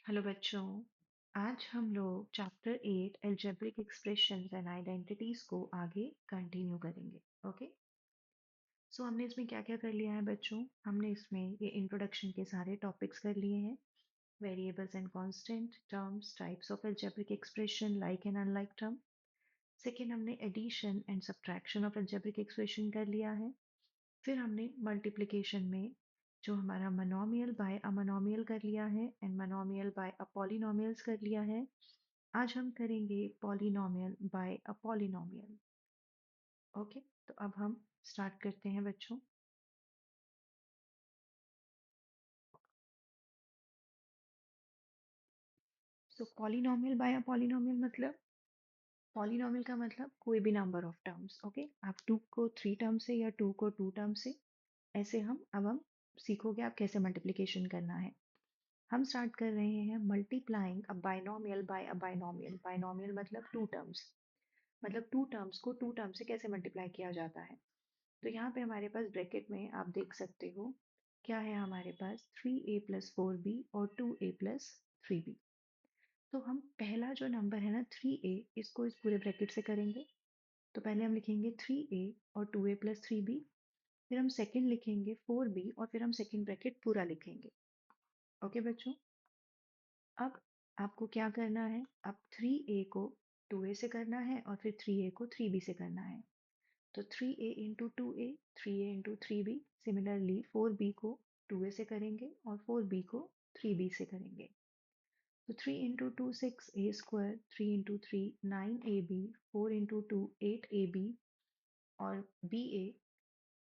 Hello बच्चों। आज हम लोग chapter 8 algebraic expressions and identities को आगे कंटिन्यू करेंगे। ओके, सो हमने इसमें क्या क्या कर लिया है बच्चों? हमने इसमें ये इंट्रोडक्शन के सारे टॉपिक्स कर लिए हैं। Variables and constant terms, types of algebraic expression, like and unlike term. Second, हमने addition and subtraction of algebraic expression कर लिया है। फिर हमने मल्टीप्लिकेशन में जो हमारा मोनोमियल बाय अमोनोमियल कर लिया है एंड मोनोमियल बाय अपॉलिनोमियल्स कर लिया है। आज हम करेंगे polynomial bye a polynomial. Okay, तो अब हम स्टार्ट करते हैं बच्चों। सो पॉलिनोमियल बाय अ पॉलिनोमियल मतलब, पॉलिनोमियल का मतलब कोई भी नंबर ऑफ टर्म्स। ओके, आप टू को थ्री टर्म से या टू को टू टर्म से, ऐसे हम सीखोगे आप कैसे मल्टीप्लिकेशन करना है। हम स्टार्ट कर रहे हैं मल्टीप्लाइंग अ बाइनोमियल बाय अ बाइनोमियल। बाइनोमियल मतलब टू टर्म्स, मतलब टू टर्म्स को टू टर्म से कैसे मल्टीप्लाई किया जाता है। तो यहाँ पे हमारे पास ब्रैकेट में आप देख सकते हो क्या है हमारे पास, 3a+4b और 2a+3b। तो हम पहला जो नंबर है ना 3a, इसको इस पूरे ब्रैकेट से करेंगे। तो पहले हम लिखेंगे 3a और 2a+3b। फिर हम सेकंड लिखेंगे 4b और फिर हम सेकंड ब्रैकेट पूरा लिखेंगे। ओके बच्चों, अब आपको क्या करना है, अब 3a को 2a से करना है और फिर 3a को 3b से करना है। तो 3a into 2a, 3a into 3b। Similarly 4b को 2a से करेंगे और 4b को 3b से करेंगे। तो 3 into 2 6a square, 3 into 3 9ab, 4 into 2 8ab और ba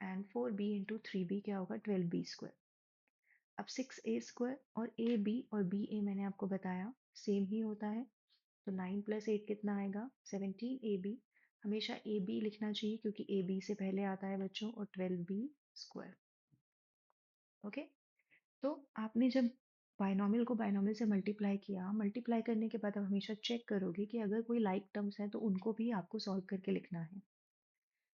and 4b into 3b क्या होगा, 12b स्क्वायर। अब 6a² और ए बी और बी ए मैंने आपको बताया सेम ही होता है। तो 9+8 कितना आएगा, 17ab। हमेशा ए बी लिखना चाहिए क्योंकि ए बी से पहले आता है बच्चों, और 12b²। ओके, तो आपने जब बाइनोमियल को बाइनोमियल से मल्टीप्लाई किया, मल्टीप्लाई करने के बाद आप हमेशा चेक करोगे कि अगर कोई लाइक टर्म्स हैं तो उनको भी आपको सॉल्व करके लिखना है।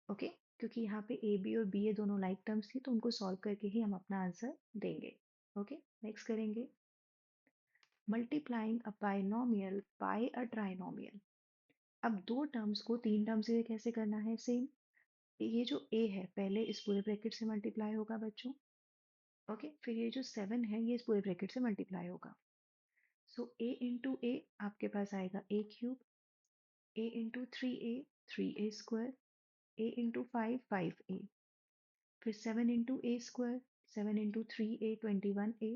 ओके, क्योंकि यहाँ पे ए बी और बी ए दोनों लाइक टर्म्स थी, तो उनको सॉल्व करके ही हम अपना आंसर देंगे। ओके, नेक्स्ट करेंगे मल्टीप्लाइंग अ बाइनोमियल बाय अ ट्राइनोमियल। अब दो टर्म्स को तीन टर्म से कैसे करना है, सेम। ये जो a है पहले इस पूरे ब्रैकेट से मल्टीप्लाई होगा बच्चों। ओके, फिर ये जो 7 है ये इस पूरे ब्रैकेट से मल्टीप्लाई होगा। सो a इंटू ए आपके पास आएगा a³, a into 3a 3a², a into 5 5a, फिर 7 into a², 7 into 3a 21a,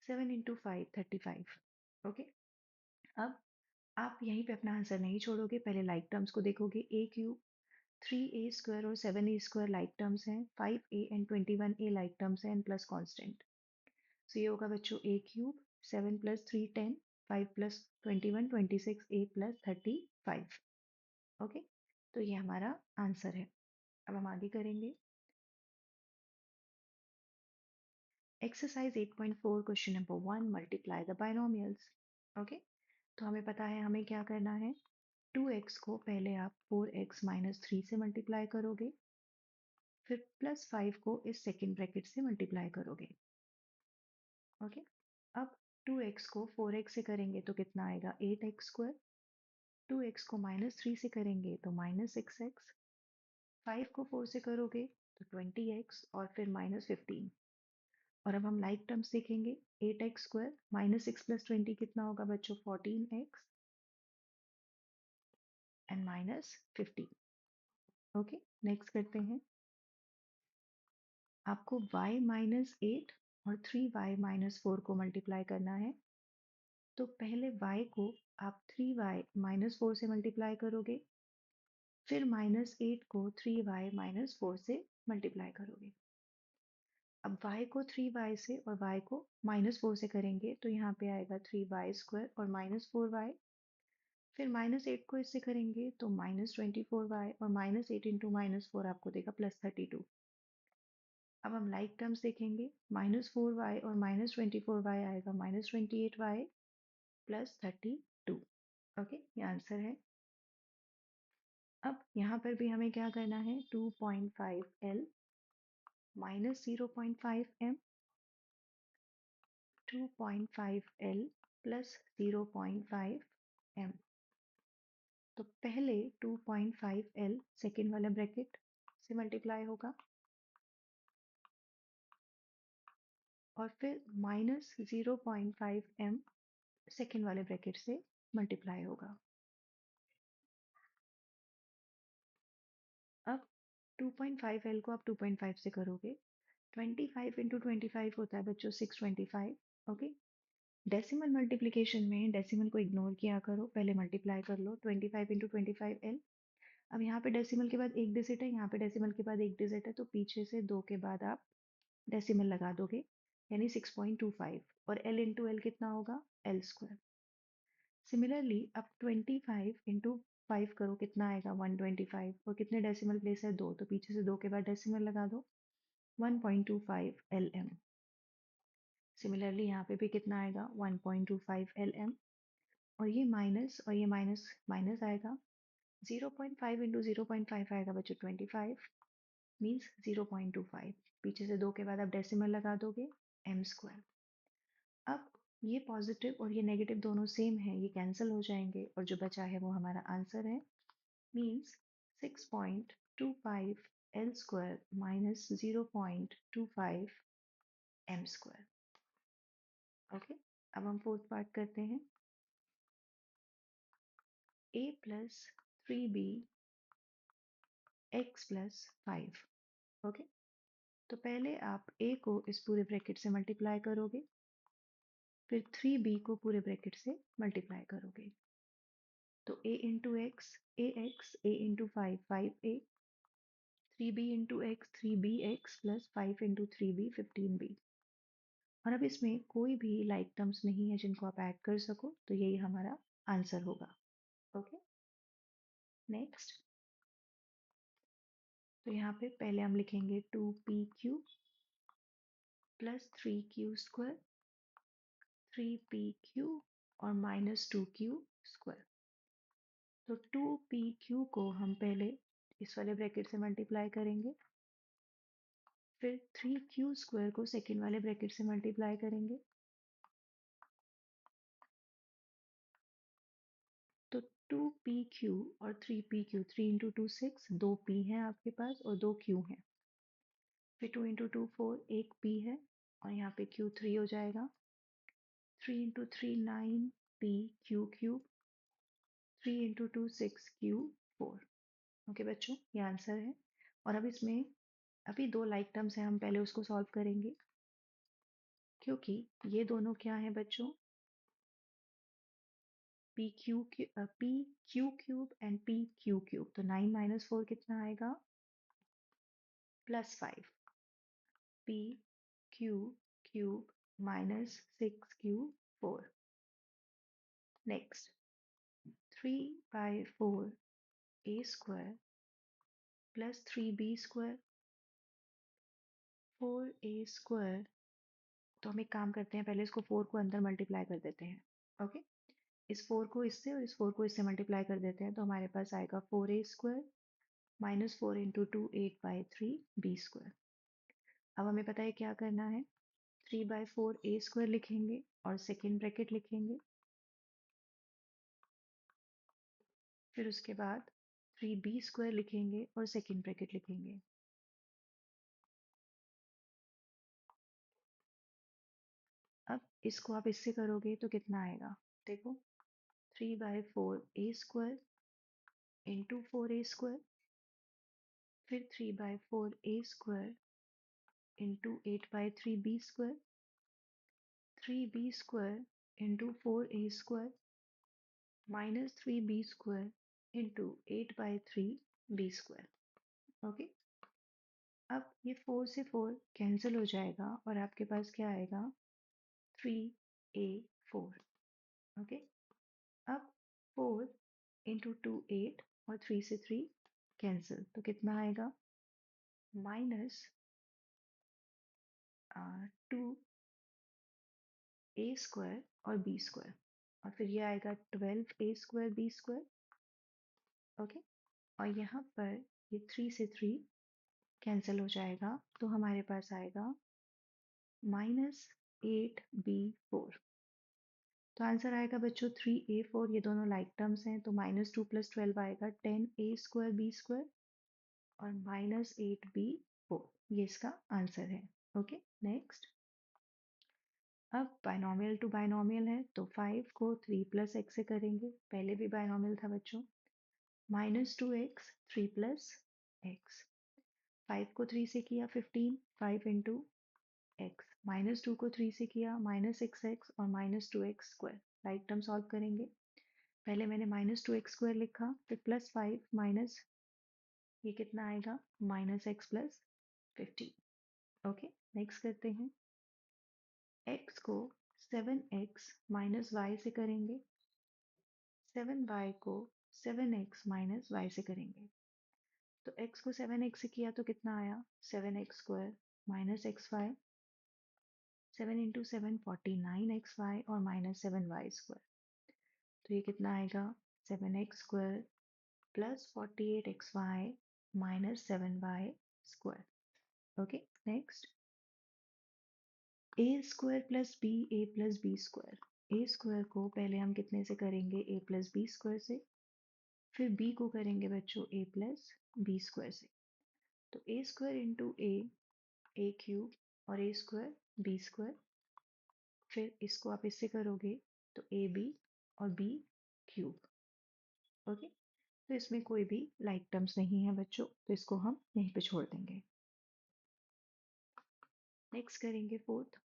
7 into 5 35। Okay, अब आप यहीं पे अपना आंसर नहीं छोड़ोगे, पहले लाइक टर्म्स को देखोगे। a³ 3a² और 7a² लाइक टर्म्स हैं, 5a and 21a like terms हैं, एंड प्लस कांस्टेंट। सो ये होगा बच्चों a³, 7 + 3 10, 5 + 21 26, a + 35। ओके, तो ये हमारा आंसर है। अब हम आगे करेंगे exercise 8.4 question number 1, multiply the binomials. Okay, तो हमें पता है हमें क्या करना है। 2x को पहले आप 4x - 3 से मल्टीप्लाई करोगे, फिर +5 को इस सेकेंड ब्रैकेट से मल्टीप्लाई करोगे। ओके, अब 2x को 4x से करेंगे तो कितना आएगा, 8x²। 2x को -3 से करेंगे तो -6x। 5 को 4 से करोगे तो 20x और फिर -15। और अब हम लाइक टर्म्स देखेंगे, 8x² -6 + 20 कितना होगा बच्चों, 14x एंड -15। ओके, नेक्स्ट करते हैं। आपको y - 8 और 3y - 4 को मल्टीप्लाई करना है। तो पहले y को आप 3y - 4 से मल्टीप्लाई करोगे, फिर -8 को 3y - 4 से मल्टीप्लाई करोगे। अब y को 3y से और y को -4 से करेंगे तो यहाँ पे आएगा 3y² और -4y। फिर -8 को इससे करेंगे तो -24y और -8 इंटू -4 आपको देगा +32। अब हम लाइक टर्म्स देखेंगे, -4y और -24y आएगा -28y +32। ओके, ये आंसर है। अब यहाँ पर भी हमें क्या करना है, 2.5l -0.5m, 2.5l plus 0.5 m। तो पहले 2.5L सेकेंड वाले ब्रैकेट से मल्टीप्लाई होगा और फिर माइनस 0.5m सेकेंड वाले ब्रैकेट से मल्टीप्लाई होगा। अब 2.5L को आप 2.5 से करोगे, 25 इंटू 25 होता है बच्चों 625। ओके, डेसिमल मल्टीप्लिकेशन में डेसिमल को इग्नोर किया करो, पहले मल्टीप्लाई कर लो। 25 इंटू 25L। अब यहाँ पे डेसिमल के बाद एक डिजिट है, यहाँ पे डेसिमल के बाद एक डिजिट है, तो पीछे से 2 के बाद आप डेसिमल लगा दोगे, यानी 6.25। और L इंटू एल कितना होगा? L square. सिमिलरली अब 25 इंटू 5 करो, कितना आएगा? 125। और कितने डेसिमल प्लेस है? 2, तो पीछे से 2 के बाद डेसिमल लगा दो, 1.25 LM। सिमिलरली यहाँ पे भी कितना आएगा? 1.25 LM। और ये माइनस और ये माइनस माइनस आएगा, 0.5 इंटू 0.5 आएगा बच्चों 25, मीन्स 0.25। पीछे से 2 के बाद आप डेसिमल लगा दोगे, m स्क्वायर। अब ये पॉजिटिव और ये नेगेटिव दोनों सेम है, ये कैंसिल हो जाएंगे और जो बचा है वो हमारा आंसर है, means 6.25 L square minus 0.25 m square. Okay, अब हम फोर्थ पार्ट करते हैं। a plus 3b x plus 5। Okay, तो पहले आप a को इस पूरे ब्रैकेट से मल्टीप्लाई करोगे, फिर 3b को पूरे ब्रैकेट से मल्टीप्लाई करोगे, तो a into x A x, a into 5 5a, 3b into x 3bx plus 5 into 3b 15b। और अब इसमें कोई भी लाइक टर्म्स नहीं है जिनको आप ऐड कर सको, तो यही हमारा आंसर होगा। Okay, next. तो यहाँ पे पहले हम लिखेंगे 2pq plus 3q square, 3pq और माइनस 2q स्क्वायर। तो 2pq को हम पहले इस वाले ब्रैकेट से मल्टीप्लाई करेंगे, फिर 3q स्क्वायर को सेकेंड वाले ब्रैकेट से मल्टीप्लाई करेंगे, तो 2pq और 3pq, 3 इंटू 2 6, 2p हैं आपके पास और 2q हैं, फिर 2 इंटू 2 4, एक p है और यहाँ पे q 3 हो जाएगा, 3 into 3 9 p q cube, 3 into 2 6 q 4। Okay बच्चों, ये आंसर है। और अब इसमें अभी दो लाइक टर्म्स हैं, हम पहले उसको सॉल्व करेंगे, क्योंकि ये दोनों क्या है बच्चों? P Q cube and P Q cube. तो 9 माइनस 4 कितना आएगा? +5। P Q cube minus 6q4। Next, 3/4 a square plus 3b square 4a square. तो हम एक काम करते हैं, पहले इसको 4 को अंदर मल्टीप्लाई कर देते हैं। ओके, इस 4 को इससे और इस 4 को इससे मल्टीप्लाई कर देते हैं, तो हमारे पास आएगा 4a square minus 4 into 2 8/3 b square. अब हमें पता है क्या करना है, 3/4 a स्क्वायर लिखेंगे और सेकेंड ब्रैकेट लिखेंगे, फिर उसके बाद 3b स्क्वायर लिखेंगे और सेकेंड ब्रैकेट लिखेंगे। अब इसको आप इससे करोगे तो कितना आएगा? देखो, 3/4 a square into 4a square, फिर 3/4 a square into 8/3 b square, 3b square into 4a square minus 3b square into 8/3 b square. Okay, अब ये 4 से 4 कैंसिल हो जाएगा और आपके पास क्या आएगा? 3a4। ओके, अब 4 इंटू 2 8 और 3 से 3 कैंसिल, तो कितना आएगा? माइनस 2 a स्क्वायर और b स्क्वायर, और फिर ये आएगा 12 a square b square. Okay, और यहाँ पर ये 3 से 3 कैंसिल हो जाएगा, तो हमारे पास आएगा -8b4। तो आंसर आएगा बच्चों 3a4, ये दोनों लाइक टर्म्स हैं, तो -2 + 12 आएगा 10a² b² और -8b4, ये इसका आंसर है। Okay, next. अब बायनॉमियल टू बायनॉमियल है, तो 5 को 3 + x से करेंगे, पहले भी बायनॉमियल था बच्चों। -2x 3 + x, 5 को 3 से किया 15, 5 इंटू x, -2 को 3 से किया -6x और -2x², राइट टर्म सॉल्व करेंगे। पहले मैंने -2x² लिखा, फिर +5 माइनस, ये कितना आएगा -x + 15। ओके, नेक्स्ट करते हैं। x को 7x - y से करेंगे, 7y को 7x - y से करेंगे। तो x को 7x से किया तो कितना आया 7x² -xy, 7 इंटू 7 49xy और -7y²। तो ये कितना आएगा 7x² + 48xy -7y²। Okay, next. a² + b a + b², a² को पहले हम कितने से करेंगे a + b² से, फिर b को करेंगे बच्चों a + b² से। तो a² इंटू a³ और a² b², फिर इसको आप इससे करोगे तो ab और b³। ओके, तो इसमें कोई भी लाइक टर्म्स नहीं है बच्चों, तो इसको हम यहीं पे छोड़ देंगे। नेक्स्ट करेंगे फोर्थ।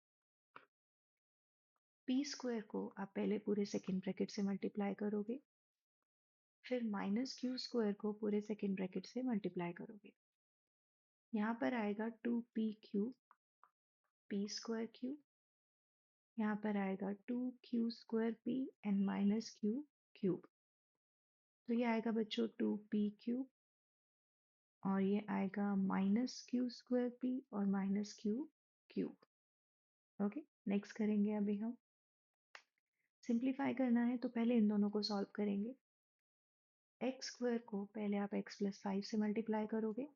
p² को आप पहले पूरे सेकंड ब्रैकेट से मल्टीप्लाई करोगे, फिर -q² को पूरे सेकंड ब्रैकेट से मल्टीप्लाई करोगे। यहाँ पर आएगा 2p³ p²3, यहाँ पर आएगा 2q² एंड -q³। तो ये आएगा बच्चों 2p³ और ये आएगा -q² और -q³। ओके, नेक्स्ट करेंगे अभी हम। सिंप्लीफाई करना है तो पहले इन दोनों को सॉल्व करेंगे। x² को पहले आप x + 5 से मल्टीप्लाई करोगे,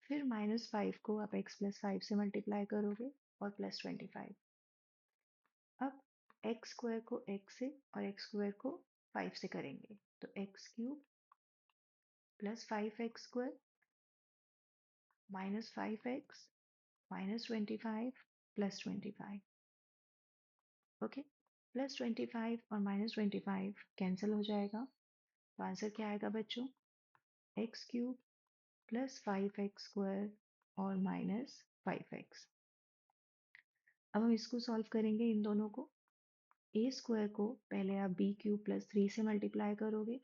फिर -5 को आप x + 5 से मल्टीप्लाई करोगे और +25। अब x² को x से और x² को 5 से करेंगे, तो x³ + 5x² -5x -25 +25। ओके, +25 और -25 कैंसिल हो जाएगा, तो आंसर क्या आएगा बच्चों x³ + 5x² और -5x। अब हम इसको सॉल्व करेंगे इन दोनों को। a² को पहले आप b³ + 3 से मल्टीप्लाई करोगे,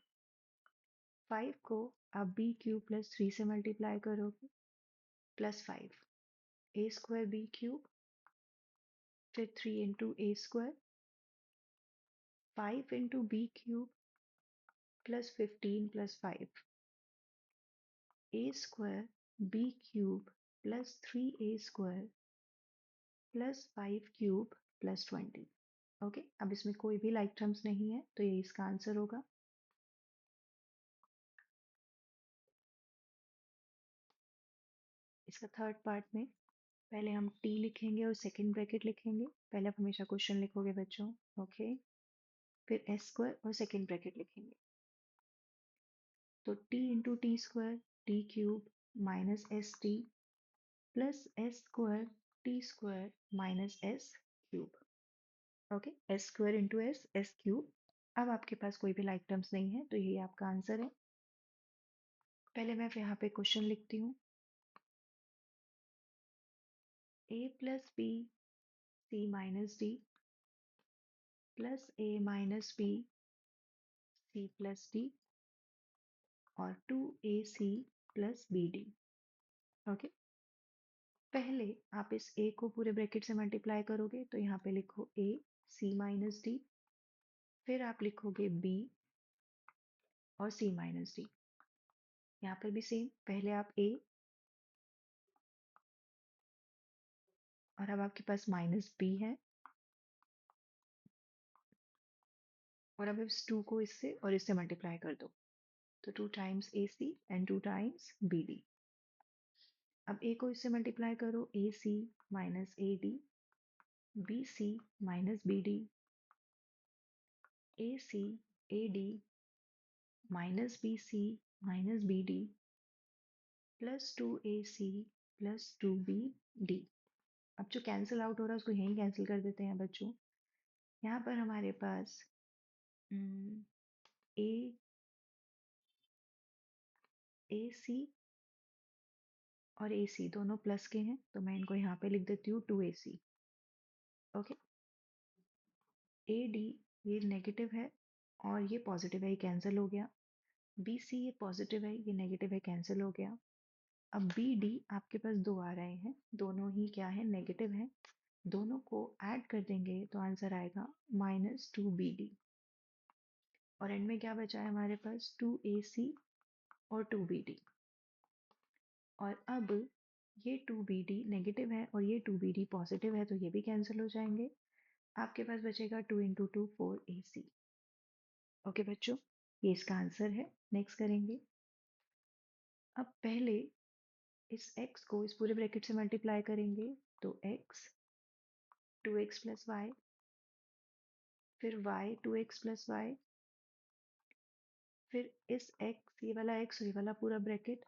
5 को आप b³ + 3 से मल्टीप्लाई करोगे, +5 a² b³, फिर 3 into a², 5 into b³ +15 +5, a² b³ + 3a² +5³ +20। Okay, अब इसमें कोई भी लाइक टर्म्स नहीं है, तो ये इसका आंसर होगा। इसका थर्ड पार्ट में पहले हम t लिखेंगे और सेकंड ब्रैकेट लिखेंगे। पहले आप हमेशा क्वेश्चन लिखोगे बच्चों, ओके, फिर s² और सेकंड ब्रैकेट लिखेंगे। तो t into t² t³ -st +s² t² -s³। Okay, s² into s³ अब आपके पास कोई भी लाइक टर्म्स नहीं है, तो यही आपका आंसर है। पहले मैं यहाँ पे क्वेश्चन लिखती हूँ। a + b c - d + a - b c + d और 2ac + bd। ओके, पहले आप इस a को पूरे ब्रैकेट से मल्टीप्लाई करोगे, तो यहाँ पे लिखो a c - d, फिर आप लिखोगे b और c - d। यहाँ पर भी सेम, पहले आप a और अब आपके पास -b है, और अब इस 2 को इससे और इससे मल्टीप्लाई कर दो, तो 2 times AC and 2 times BD। अब A को इससे मल्टीप्लाई करो, AC - AD, BC - BD A C A D minus B C minus B D plus 2ac plus 2bd। अब जो कैंसिल आउट हो रहा है उसको यहीं कैंसिल कर देते हैं बच्चों। यहाँ पर हमारे पास ए ए सी और ए सी दोनों प्लस के हैं, तो मैं इनको यहाँ पे लिख देती हूँ 2ac। ओके, ए डी ये नेगेटिव है और ये पॉजिटिव है, ये कैंसिल हो गया। बी सी ये पॉजिटिव है, ये नेगेटिव है, कैंसिल हो गया। अब बी डी आपके पास दो आ रहे हैं, दोनों ही क्या है, नेगेटिव है। दोनों को ऐड कर देंगे तो आंसर आएगा -2bd। और एंड में क्या बचा है हमारे पास, 2ac और 2bd। और अब ये 2bd नेगेटिव है और ये 2bd पॉजिटिव है, तो ये भी कैंसिल हो जाएंगे। आपके पास बचेगा 2 इंटू 2 4ac। ओके बच्चों, ये इसका आंसर है। नेक्स्ट करेंगे। अब पहले इस x को इस पूरे ब्रैकेट से मल्टीप्लाई करेंगे, तो x 2x प्लस वाई, फिर y 2x प्लस वाई, फिर इस x ये वाला x और ये वाला पूरा ब्रैकेट,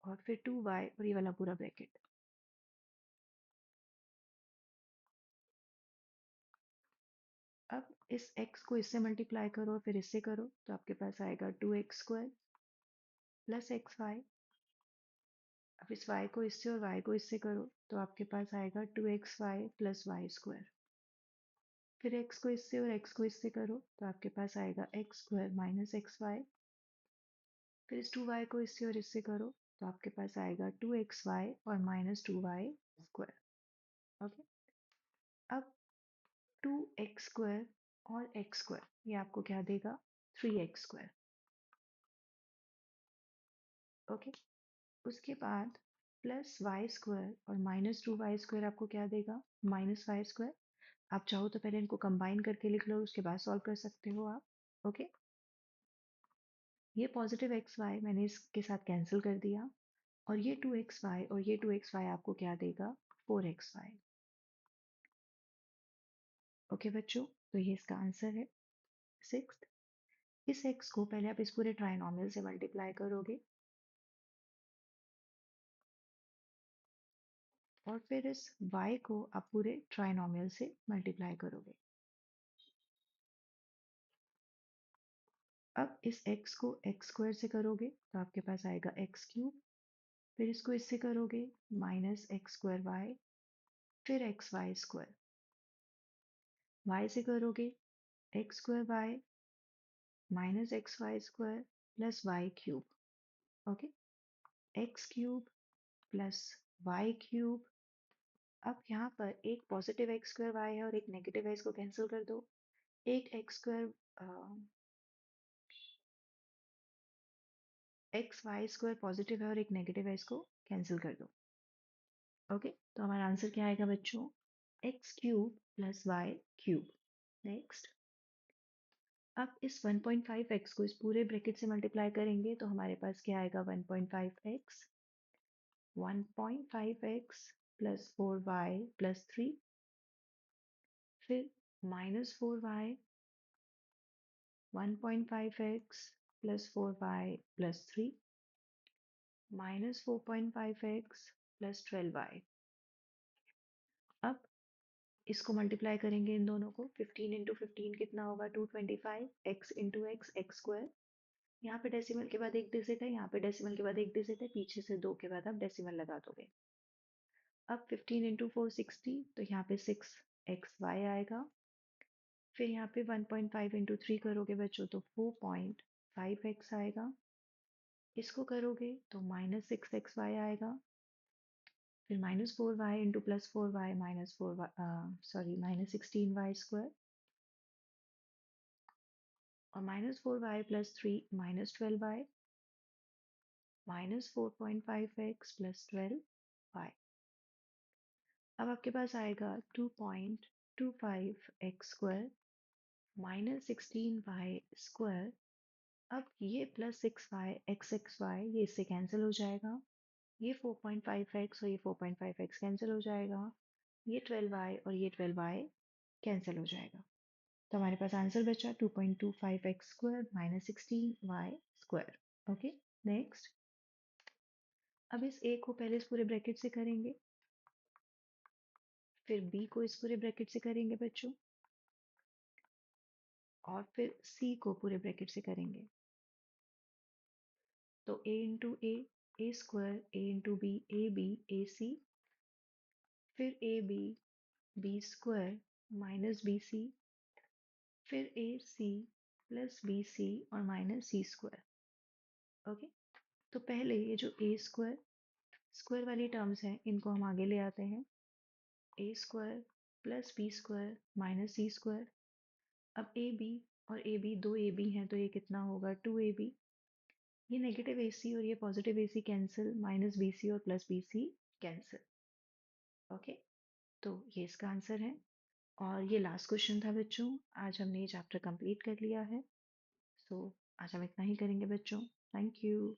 और फिर 2y और ये वाला पूरा ब्रैकेट। अब इस x को इससे मल्टीप्लाई करो और फिर इससे करो, तो आपके पास आएगा 2x² प्लस xy। अब इस y को इससे और y को इससे करो, तो आपके पास आएगा 2xy प्लस y²। फिर x को इससे और x को इससे करो, तो आपके पास आएगा x² माइनस xy। फिर इस 2y को इससे और इससे करो, तो आपके पास आएगा 2xy और माइनस 2y²। ओके, अब 2x² और x² ये आपको क्या देगा, 3x²। ओके, उसके बाद प्लस y² और माइनस 2y² आपको क्या देगा, -y²। आप चाहो तो पहले इनको कंबाइन करके लिख लो, उसके बाद सॉल्व कर सकते हो आप। ओके, ये पॉजिटिव xy मैंने इसके साथ कैंसिल कर दिया, और ये 2xy और ये 2xy आपको क्या देगा, 4xy। ओके बच्चों, तो ये इसका आंसर है। सिक्स्थ, इस x को पहले आप इस पूरे ट्राइनोमियल से मल्टीप्लाई करोगे, और फिर इस y को आप पूरे ट्राइनोमियल से मल्टीप्लाई करोगे। अब इस x को x² से करोगे, तो आपके पास आएगा x³। फिर इसको इससे करोगे, -x²y, फिर xy²। y से करोगे x²y minus xy² plus y³। Okay, x³ plus y³। अब यहाँ पर एक पॉजिटिव x²y है और एक नेगेटिव है, इसको कैंसिल कर दो। एक xy² पॉजिटिव है और एक नेगेटिव है, इसको कैंसिल कर दो। ओके, तो हमारा आंसर क्या आएगा बच्चों, x³ प्लस y³। नेक्स्ट, अब इस 1.5x को इस पूरे ब्रैकेट से मल्टीप्लाई करेंगे, तो हमारे पास क्या आएगा, 1.5x 1.5x plus 4y plus 3, फिर -4y 1.5x plus 4y plus 3, -4.5x plus 12y। अब इसको मल्टीप्लाई करेंगे इन दोनों को, 15 इंटू 15 कितना होगा, 225, x इंटू x² यहाँ पे डेसिमल के बाद एक डिजिट है, यहाँ पे डेसिमल के बाद एक डिजिट है, पीछे से 2 के बाद आप डेसिमल लगा दोगे। अब 15 इंटू 4 60, तो यहाँ पे 6xy आएगा। फिर यहाँ पे 1.5 इंटू 3 करोगे बच्चों, तो 4.5x आएगा। इसको करोगे तो -6xy आएगा। फिर -4y into plus 4y -16y² और -4y plus 3 -12y -4.5x plus 12y। अब आपके पास आएगा 2.25x² -16y²। अब ये प्लस 6y xxy ये इससे कैंसिल हो जाएगा। ये 4.5x और ये 4.5x कैंसिल हो जाएगा। ये 12y और ये 12y कैंसिल हो जाएगा। तो हमारे पास आंसर बचा 2.25x² minus 16y²। Okay, next. अब इस a को पहले इस पूरे ब्रैकेट से करेंगे, फिर b को इस पूरे ब्रैकेट से करेंगे बच्चों, और फिर c को पूरे ब्रैकेट से करेंगे। तो a into a square, a into b a b a c, फिर a b b square minus B C, फिर A C plus B C और माइनस सी स्क्वायर। ओके, तो पहले ये जो ए स्क्वायर स्क्वायर वाली टर्म्स हैं इनको हम आगे ले आते हैं। A square plus b square minus c square. अब ए बी और ए बी, दो ए बी हैं तो ये कितना होगा, 2ab। ये नेगेटिव ए सी और ये positive A C cancel, minus B C और plus B C cancel. Okay, तो ये इसका आंसर है। और ये लास्ट क्वेश्चन था बच्चों। आज हमने ये चैप्टर कंप्लीट कर लिया है। सो आज हम इतना ही करेंगे बच्चों। Thank you.